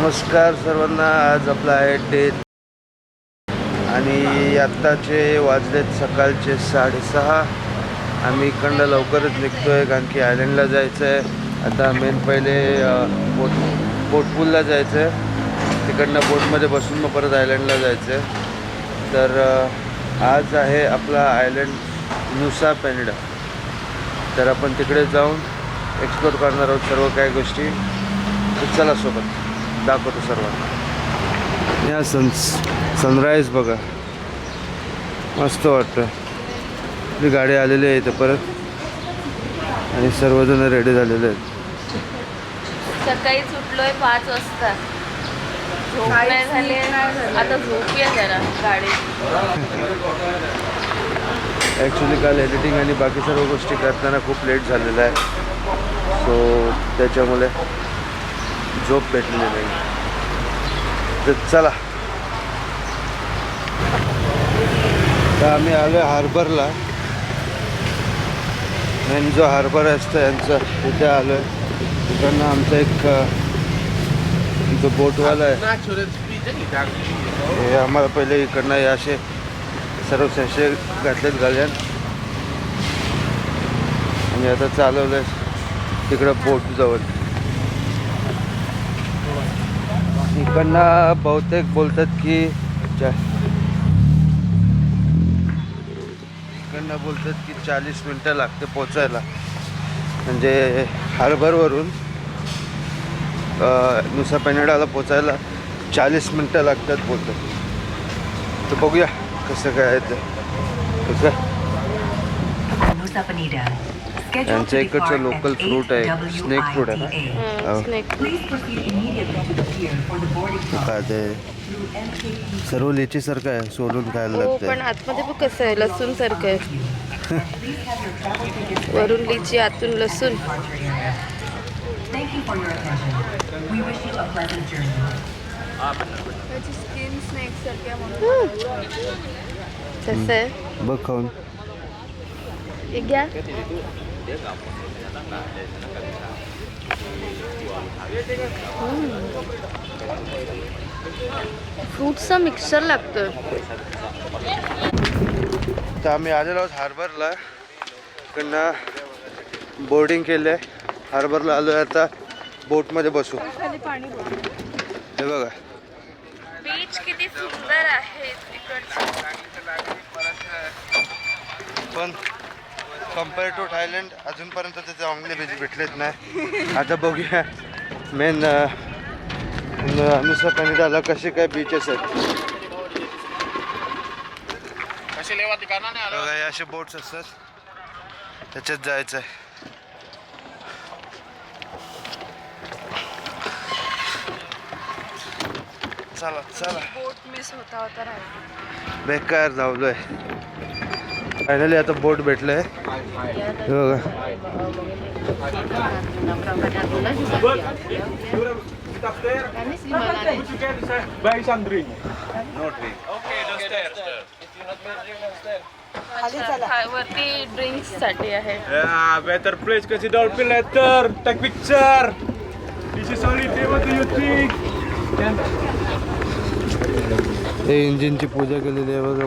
नमस्कार सर्वांना. आज आपला आहे डे आणि आत्ताचे वाजलेत सकाळचे 6:30. आम्ही इकडनं लवकरच निघतो आहे कारण की आयलंडला जायचं आहे. आता मेन पहिले बोटपूलला जायचं आहे. तिकडनं बोटमध्ये बसून मग परत आयलंडला जायचं आहे. तर आज आहे आपला आयलंड नुसा पेनिडा. तर आपण तिकडे जाऊन एक्सप्लोर करणार आहोत सर्व काही गोष्टी. तर चला सोबत दाखवतो सर्वांना. या सनराईज बघा, मस्त वाटतं. आपली गाडी आलेली आहे इथं परत आणि सर्वजण रेडी झालेले आहेत. सकाळीच उठलोय 5 वाजता. झोप नाही झाली, आता झोपूया जरा गाडीत. ॲक्च्युली काल एडिटिंग आणि बाकी सर्व गोष्टी करताना खूप लेट झालेला आहे. सो त्याच्यामुळे झोप भेटलेली नाही. तर चला, तर आम्ही आलो आहे हार्बरला. आणि जो हार्बर असतं यांचं तिथे आलो आहे. तिकडनं आमचा एक जो बोटवाला आहे हे आम्हाला पहिले इकडनं हे असे सर्व सॅशे घातलेत गाड्यात आणि आता चालवलं आहे तिकडं बोटजवळ. इकडनं बहुतेक बोलतात की इकडनं बोलतात की 40 मिनटं लागते पोचायला. म्हणजे हार्बरवरून नुसा पेनिडाला पोचायला 40 मिनटं लागतात बोलतात. तर बघूया कसं काय आहे ते. यांचं इकडचं लोकल फ्रूट आहे, स्नेक फ्रूट आहे ना. काय ते सर्व लिचीसारखं आहे, सोलून खायला लागतं. पण आतमध्ये बघ कसं आहे, लसूण सारखं आहे. वरून लिची, आतून लसूण. कसं आहे बघ खाऊन. एक घ्या. फ्रूटचं मिक्सर लागतं. तर आम्ही आलेलो आहोत हार्बरला. इकडनं बोर्डिंग केलं आहे. हार्बरला आलो आहे, आता बोटमध्ये बसू. हे बघा बीच किती सुंदर आहे तिकडचं. पण कम्पेअर टू थायलंड अजूनपर्यंत ते चांगले बीच भेटलेच नाही. आता बघूया मेन नुसा पेनिडाला कसे काय बीचेस आहेत. बघा हे असे बोट्स असतात, त्याच्यात जायचं आहे. चला चला. बोट मिस होता होता राहिला. बेकार धावलोय. फायनली आता बोट भेटलंय. बघा वरती ड्रिंक्स साठी आहे. Better place kasi dolphin later. Take picture. This is only what do you think? हे इंजिनची पूजा केलेली आहे बघा.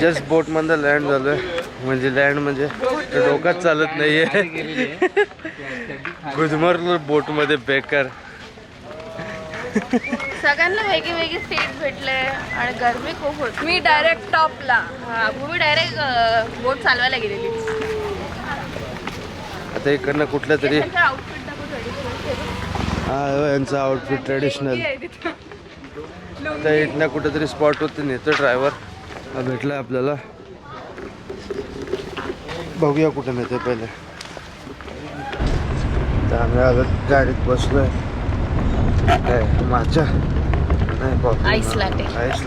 जस्ट बोट मधनं लँड झालोय. म्हणजे लँड म्हणजे डोकाच चालत नाहीये. गुदमरलो बोट मध्ये बेकार. सगळ्यांना वेगळी वेगळी सीट भेटले आणि गरमी खूप होती. मी डायरेक्ट टॉपला. हा, भूमी डायरेक्ट बोट चालवायला गेलेली. आता इकडनं कुठल्या तरी आउटफिट दाखव थोडी. हा यांचा आउटफिट ट्रेडिशनल. आता इथनं कुठेतरी स्पॉट होते नेतो ड्रायव्हर भेटला आपल्याला. बघूया कुठे नेते पहिले. तर आम्ही आलो गाडीत बसलोय. काय माझ्या नाही आईस लाटे. आईस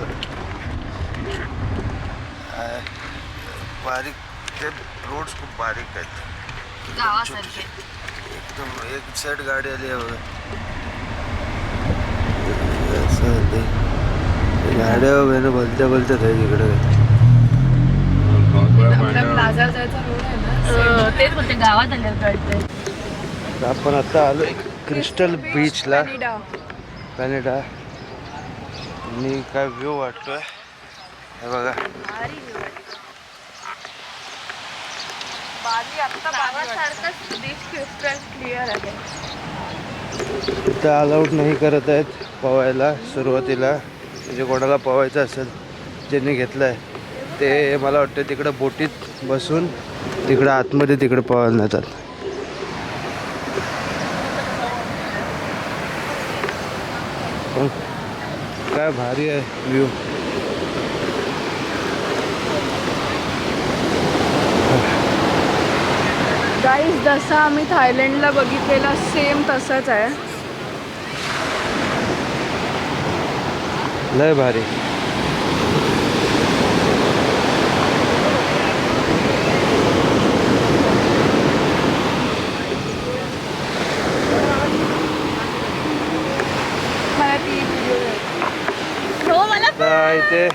बारीक ते रोड्स खूप बारीक आहेत. गावासारखे. एकदम एक साइड गाडी आली आहे बघा. असं ते गाड्या वगैरे भलत्या आहे तिकडे. प्लाझा जायचा रोड आहे ना, तेच बोलते गावात आल्यावर कळतंय. आपण आता आलो क्रिस्टल बीचला कॅनडा. आणि काय व्ह्यू वाटतोय हे बघा. गावासारखंच बीच क्रिस्टल क्लिअर आहे. इथं अलाउड नाही करत आहेत पोहायला सुरुवातीला. म्हणजे कोणाला पोहायचं असेल ज्यांनी घेतलं आहे ते मला वाटतं तिकडं बोटीत बसून तिकडं आतमध्ये तिकडे पोहायला नेतात. पण काय भारी आहे व्ह्यू. गाईज जसं आम्ही थायलंडला बघितलेला सेम तसंच आहे. लय भारी. मला ती हो मला आता इथे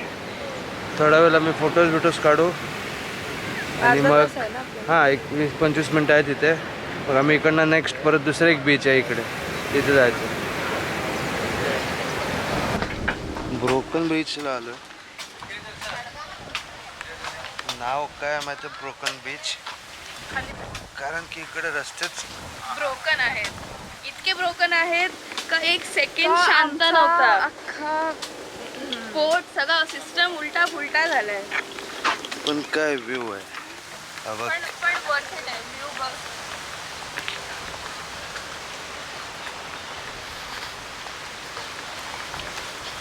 थोड्या वेळेला मी फोटोज काढू आणि मग हां एक 20-25 मिनटं आहे तिथे. मग आम्ही इकडनं नेक्स्ट परत दुसरं एक बीच आहे इकडे तिथे जायचं. ब्रोकन बीचला आलो. नाव काय माहिती ब्रोकन बीच, कारण की इकडे रस्तेच ब्रोकन आहेत. इतके ब्रोकन आहेत का एक सेकंड शांत नव्हता. अख्खा बोट सगळं सिस्टम उलटा पुलटा झालाय. पण काय व्ह्यू आहे हा बघ. पण वर्थ इट आहे व्ह्यू बघ.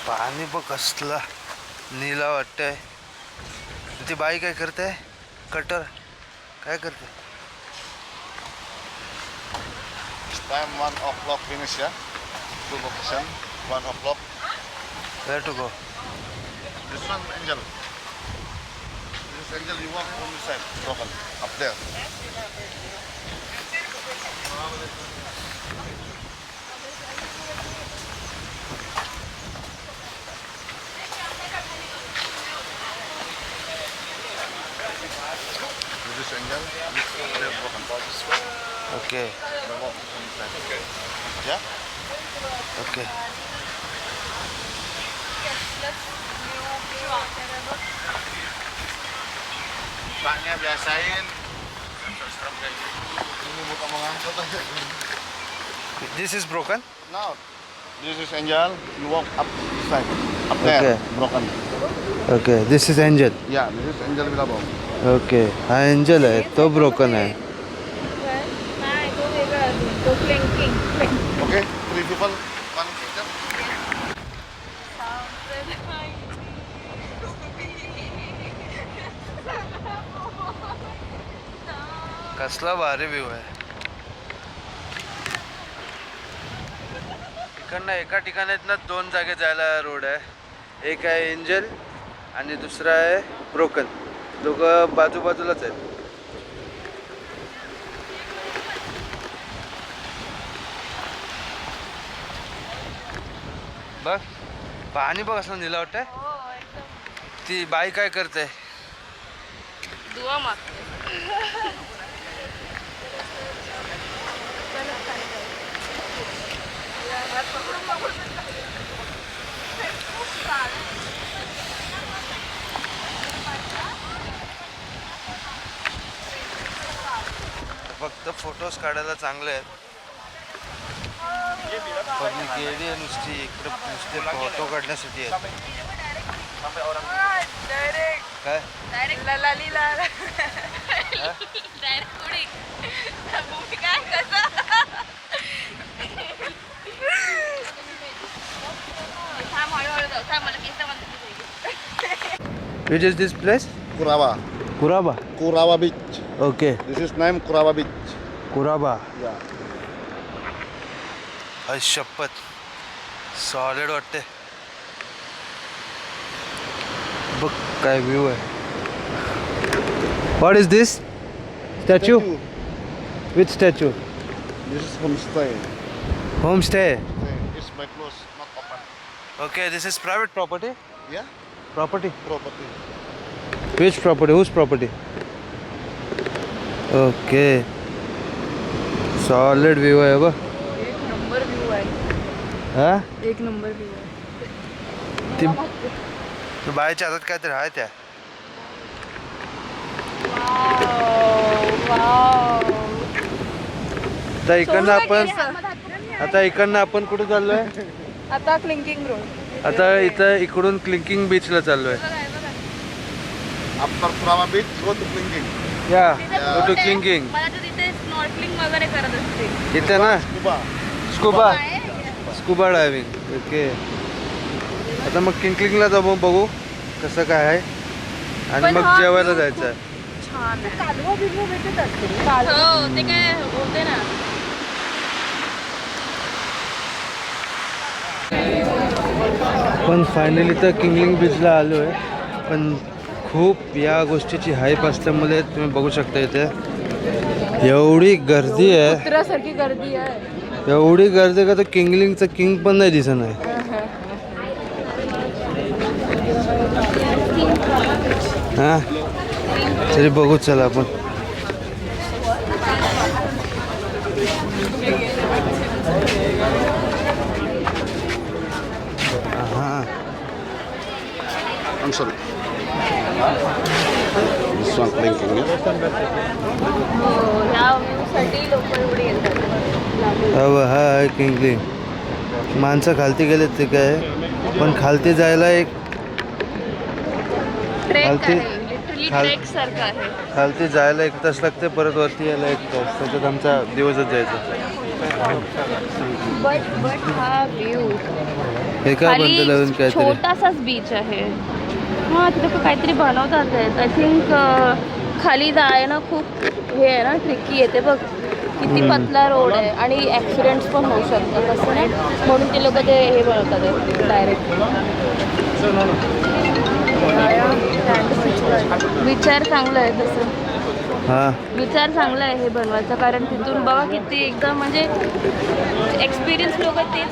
पाणी बघ कसला नीला वाटतंय. ती बाई काय करते, कटर काय करते. Time 1 o'clock finish, yeah? 2 location, 1 o'clock. Where to go? This one, Angel. This is Angel, you walk on this side, broken, up there. This is Angel, this is there, broken, this way. Okay, We walk on this side. Yeah? okay. Paknya biasain. Serem kayak gini. Ini bukan mengangkut aja. This is broken? No, this is Angel. You walk up this side. Up there, Okay. broken. Okay, this is Angel. Yeah, this is Angel Bilabong. Okay, हा angel आहे तो broken आहे. नाही तो वेगळा अजून. तो फ्लँकिंग. Okay, 3 people, 1 picture. कसला भारी व्ह्यू आहे. इकडनं एका ठिकाणात 2 जागे जायला रोड आहे. एक आहे एंजल आणि दुसरा आहे ब्रोकन. दोघं बाजूबाजूलाच आहेत. बघ पाणी बघ असं निला वाटतंय. ती बाई काय करते. दुवा मागते. फक्त फोटोज काढायला चांगले आहेत. पण ही गेली आहे नुसती इकडे नुसते फोटो काढण्यासाठी आहेत. काय डायरेक्ट ललालीला डायरेक्ट कुडी भूमी काय कसं थांब हळूहळू जाऊ. थांब मला केस Which is this place? Kurawa. Kuraba. Kurawa Beach. Okay. This is name Kurawa Beach. Kuraba. Yeah. आई शपथ सॉलिड वाटते. बघ काय व्ह्यू आहे. What is this? Statue? Which statue? This is homestay. Homestay. It's my close, not open. Okay, this is private property. Yeah, Property. property. Which property? Whose property? Okay. Solid view आहे बघ. एक number view आहे. हा? एक number view आहे. ती बाहेरच्या हातात काहीतरी आहे त्या. आता इकडनं आपण कुठे चाललोय? आता क्लिंकिंग रोड. आता इथं इकडून क्लिंकिंग बीचला चाललोय. After Prava Beach, go to Klingking. या गो टू क्लिंकिंग. मला तर तिथे स्नॉर्कलिंग वगैरे करत असते. इथे ना Cuba. Scuba scuba diving. Okay. आता मग क्लिंकिंगला जाऊ बघू कसं काय आहे आणि पण मग हा जेवायला view जायचं आहे. छान आहे. कालवा बिलवा भेटत असते. हो ते काय होते ना. पण फायनली तर किंगलिंग बीचला आलो आहे. पण खूप या गोष्टीची हाईप असल्यामुळे तुम्ही बघू शकता इथे एवढी गर्दी आहे. कुत्र्यासारखी गर्दी आहे. एवढी गर्दी का तर किंगलिंगचं किंग पण नाही दिसत आहे. हां तरी बघू चला आपण. हां I'm sorry. This one Klingking. ह्या व्ह्यूसाठी लोक एवढे येतात. अब हा आहे किंगलिंग. माणसं खालती गेलेत ते काय पण खालती जायला एक ट्रेक खालती- आहे लिटरली खाल- ट्रेक सारखं आहे. खालती जायला 1 तास लागते परत वरती यायला 1 तास. त्याच्यात आमचा दिवसच जायचा. बट हा व्ह्यू हे काय खाली बनतं नवीन काहीतरी. छोटासाच बीच आहे. हां तिथे काहीतरी बनवतात आहेत. आय थिंक खाली जायला खूप हे आहे ना ट्रिकी येते बघ. किती पतला रोड आहे आणि ॲक्सिडेंट्स पण होऊ शकतात असं नाही म्हणून ते लोक ते हे बनवतात डायरेक्ट. विचार चांगला आहे तसं. हां विचार चांगला आहे हे बनवायचा कारण तिथून बघा किती एकदम म्हणजे एक्सपिरियन्स लोक तेच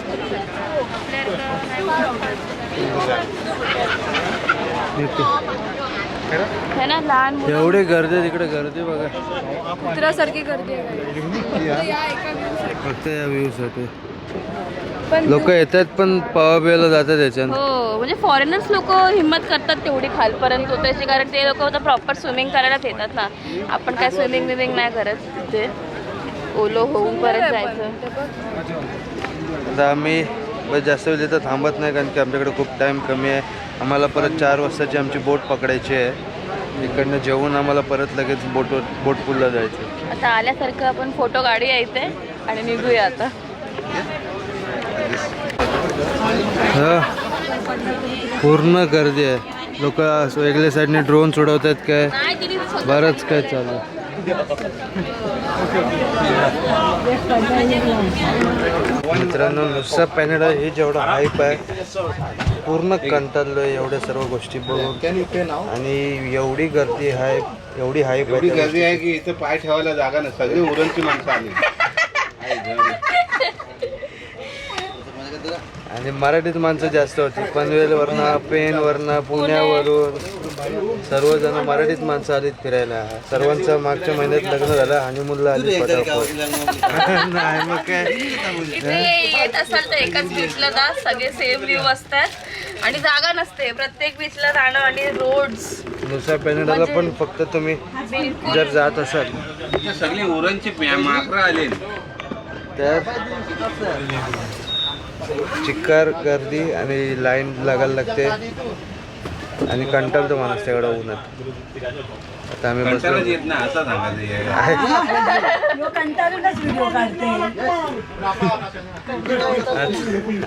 है ना. लहान मुलं एवढी गर्दी तिकडे गर्दी बघा कुत्र्यासारखी गर्दी आहे. फक्त या एका व्ह्यू साठी. फक्त या व्ह्यूसाठी पण लोक येतात पण पावा बिवायला जातात याच्यात. हो म्हणजे फॉरेनर्स लोक हिंमत करतात तेवढी खालपर्यंत उतरायची कारण ते लोक तर प्रॉपर स्विमिंग करायलाच येतात ना. आपण काय स्विमिंग विमिंग नाही करत तिथे. ओलो होऊन परत जायचं. आता आम्ही बस जास्त वेळ तिथं थांबत नाही कारण की आमच्याकडे खूप टाईम कमी आहे. आम्हाला परत 4 वाजताची आमची बोट पकडायची आहे. इकडनं जेवून आम्हाला परत लगेच बोट पूलला जायचं. आता आल्यासारखं आपण फोटो काढूया इथे आणि निघूया आता. हा पूर्ण गर्दी आहे. लोक वेगळ्या साईडने ड्रोन सोडवतात काय नाही तिने बरंच काय चालू आहे. मित्रांनो नुसतं पॅनेडा हे जेवढं हाईप आहे पूर्ण कंटाळलो आहे एवढ्या सर्व गोष्टी बघून. आणि एवढी गर्दी आहे एवढी हाईप आहे गर्दी आहे की इथं पाय ठेवायला जागा नाही. सगळी उरणची माणसं आली. आणि मराठीत माणसं जास्त होती. पनवेलवरनं पेनवरनं पुण्यावरून सर्वजण मराठीत माणसं आलीत फिरायला. सर्वांचं मागच्या महिन्यात लग्न झालं हनीमूनला आली पटापट. नाही मग काय इथे येत असाल तर एकाच बीचला जा. सगळे सेम व्ह्यू असतात आणि जागा नसते प्रत्येक बीचला जाणं आणि रोड्स. नुसत्या पॅनेडाला पण फक्त तुम्ही जर जात असाल सगळी उरणची माकरं आली. तर चिक्कार गर्दी आणि लाईन लागायला लागते आणि कंटाळतो माणूस तेवढा उन्हात. आता आम्ही बसलो येत ना असं सांगायचं.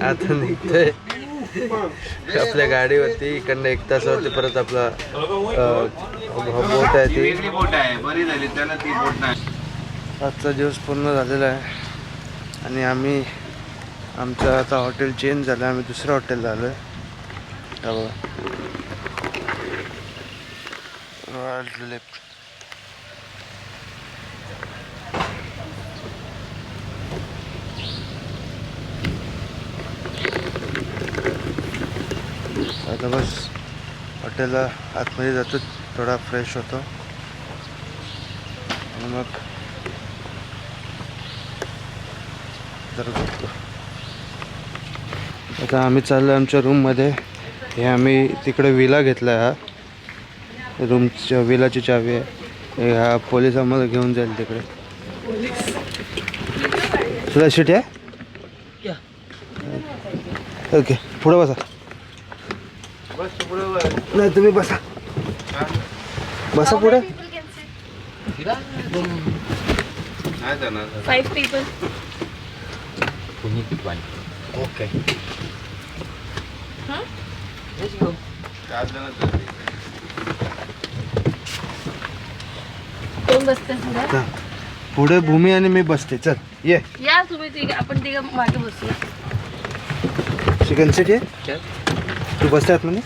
आता निघतोय आपल्या गाडीवरती. इकडनं 1 तासावरती परत आपला बोट आहे ती. वेगळी बोट आहे बरी झाली त्याला ती बोट नाही. आजचा दिवस पूर्ण झालेला आहे आणि आम्ही आमचं आता हॉटेल चेंज झालं. आम्ही दुसऱ्या हॉटेलला आलो आहे. Royal tulip. तर बस हॉटेलला आतमध्ये जातो, थोडा फ्रेश होतो आणि मग जरा झोपतो. आता आम्ही चाललो आमच्या रूममध्ये. हे आम्ही तिकडे विला घेतला आहे. हा रूमच्या विलाची चावी आहे. हे हा पोलीस आम्हाला घेऊन जाईल तिकडे. तुला सीट आहे? ओके, पुढे बसा. नाही तुम्ही बसा, बसा पुढे. नाही जाणार. 5 people. ओके, 4 जण जातील. कोण बसते पुढे? आता पुढे भूमी आणि मी बसते. चल ये. या तुम्ही तिघ, आपण तिघ मागे बसूया. चिकन सीट आहे. तू बसते आतमध्ये.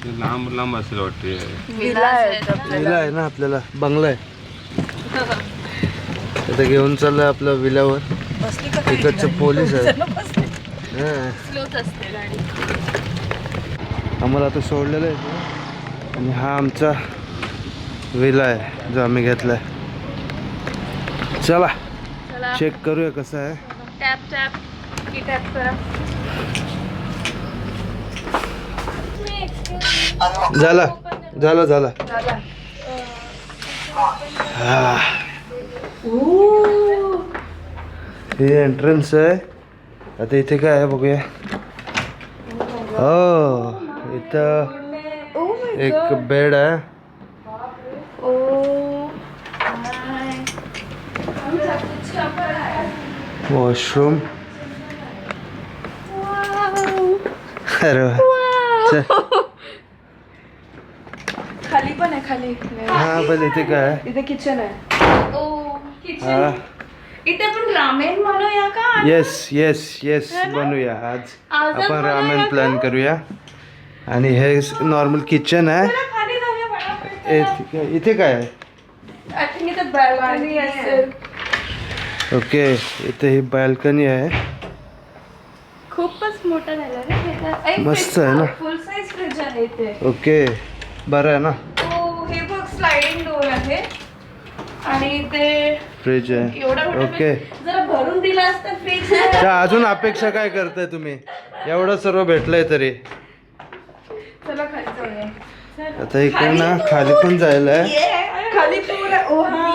ते लांब लांब असेल वाटते. विला आहे. विला आहे ना आपल्याला, बंगला आहे. आता घेऊन चाललंय आपल्या विल्यावर. तिकडचं पोलीस आहे. हां, स्लोच असते गाडी. आम्हाला आता सोडलेलं आहे आणि हा आमचा विला आहे जो आम्ही घेतलाय. चला चला चेक करूया कसं आहे. टॅप टॅप की टॅप करा. झाला झाला झाला. हा, हे एंट्रन्स आहे. आता इथे काय आहे बघूया. हो, इथं एक बेड आहे. वॉशरूम. अरे वा. चल. खाली पण आहे, खाली. हा पण इथे काय आहे? इथे किचन आहे. हा, इथे पण रामेन बनवूया का? येस येस येस, बनवूया आज. आपण रामेन प्लॅन करूया. आणि हे नॉर्मल किचन आहे. खाली जाऊया पटापट. इथे काय आहे? आय थिंक इथे बाल्कनी असेल. ओके, इथे ही बाल्कनी आहे. खूपच मोठा झाला रे. मस्त आहे ना. फुल साईज फ्रीज आहे इथे. ओके, बरं आहे ना. हो, हे बघ स्लायडिंग डोर आहे आणि ते फ्रीज आहे. एवढा मोठा ओके, fridge. जरा भरून दिला असता फ्रीज. त्या अजून अपेक्षा काय करताय तुम्ही? एवढं सर्व भेटलंय तरी. चला खाली जाऊया. आता इकडे ना खाली पण जायला आहे. खाली पूर आहे. ओ हा.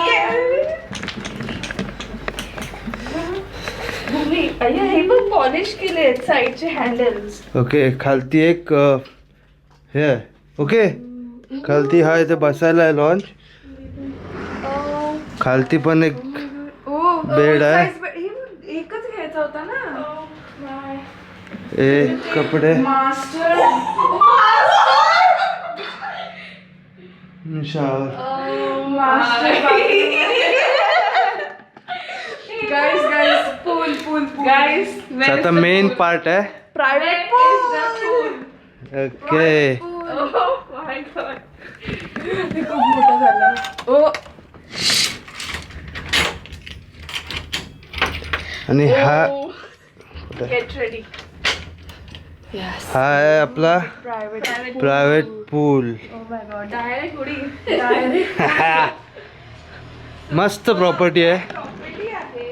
भूमी, अय्या, हे पण पॉलिश केले आहेत साईडचे हँडल्स. ओके, खालती एक हे आहे. ओके, खालती हा इथे बसायला आहे लॉन्च. खालती पण एक बेड आहे. एकच घ्यायचा होता ना. एक कपडे, मास्टर. शावर. गाइस पूल पूल गाइस आता मेन पार्ट आहे. Private pool. Okay, oh my God, हे खूप मोठं झालं. ओ, आणि हा गेट रेडी. हा आहे आपला private pool. Oh my God, direct उडी. डायरेक्ट मस्त प्रॉपर्टी आहे. प्रॉपर्टी आहे.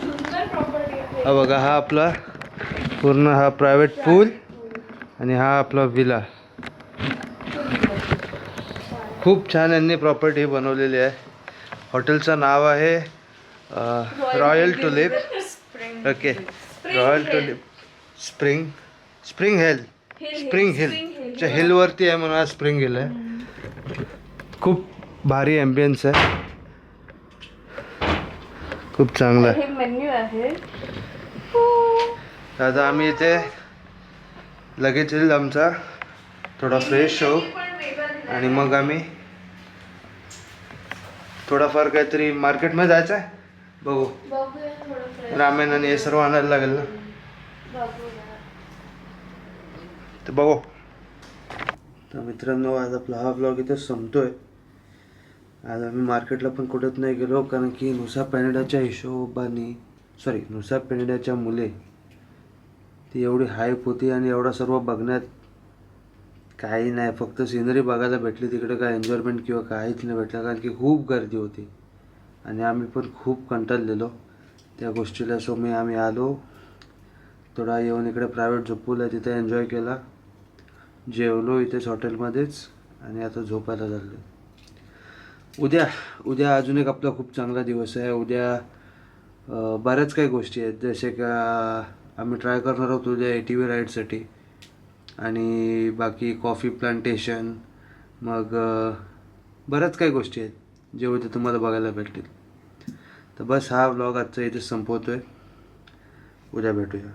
सुंदर प्रॉपर्टी आहे. हा बघा, हा आपला पूर्ण हा प्रायव्हेट पूल आणि हा आपला विला. खूप छान यांनी प्रॉपर्टी बनवलेली आहे. हॉटेलचं नाव आहे royal tulip. Okay, royal tulip spring हिलच्या हिलवरती आहे म्हणून स्प्रिंग हिल आहे. खूप भारी ॲम्बियन्स आहे, खूप चांगलं आहे. हे मेन्यू आहे. आता आम्ही इथे लगेच येईल आमचा, थोडा फ्रेश होऊ आणि मग आम्ही थोडाफार काहीतरी मार्केटमध्ये जायचं आहे. बघू, रामेन आणि हे सर्व आणायला लागेल ना, तर बघू. तर मित्रांनो, आज आपला हा ब्लॉग इथे संपतोय. आज आम्ही मार्केटला पण कुठेच नाही गेलो, कारण की नुसा पेनड्याच्या हिशोबाने नुसा पेनड्याच्या मुले ती एवढी हाईप होती आणि एवढा सर्व बघण्यात काही नाही, फक्त सिनरी बघायला भेटली. तिकडे काय एन्जॉयमेंट किंवा काहीच नाही भेटलं, कारण की खूप गर्दी होती आणि आम्ही पण खूप कंटाळलेलो त्या गोष्टीला. सो आम्ही आलो थोडा येऊन इकडे प्रायव्हेट झोपूला, तिथे एन्जॉय केला, जेवलो इथेच हॉटेलमध्येच आणि आता झोपायला लागलो. उद्या अजून एक आपला खूप चांगला दिवस आहे. उद्या बऱ्याच काही गोष्टी आहेत, जसे का आम्ही ट्राय करणार आहोत उद्या ATV राईडसाठी आणि बाकी कॉफी प्लांटेशन, मग बऱ्याच काही गोष्टी आहेत जे उद्या तुम्हाला बघायला भेटतील. तर बस हा व्लॉग आजचा इथे संपवतो आहे. उद्या भेटूया.